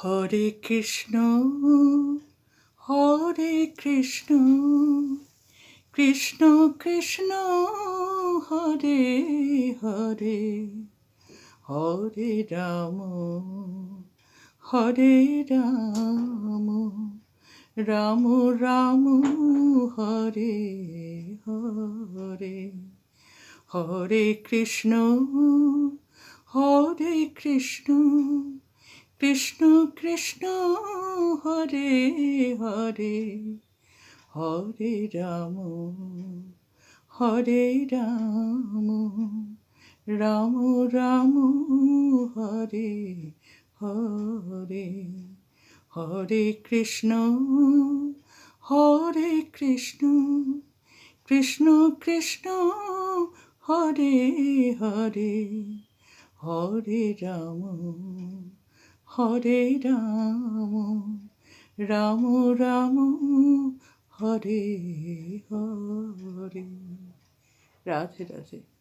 Hare Krishna Hare Krishna Krishna Krishna Hare Hare Hare Ram Hare Ram Ram Ram Hare Hare Hare Krishna Krishna Krishna Hare Hare Hare Ram Ram Ram Hare Hare Hare Krishna Krishna Krishna Hare Hare Hare Ram Ram Ram Hare Hare. Radhe Radhe.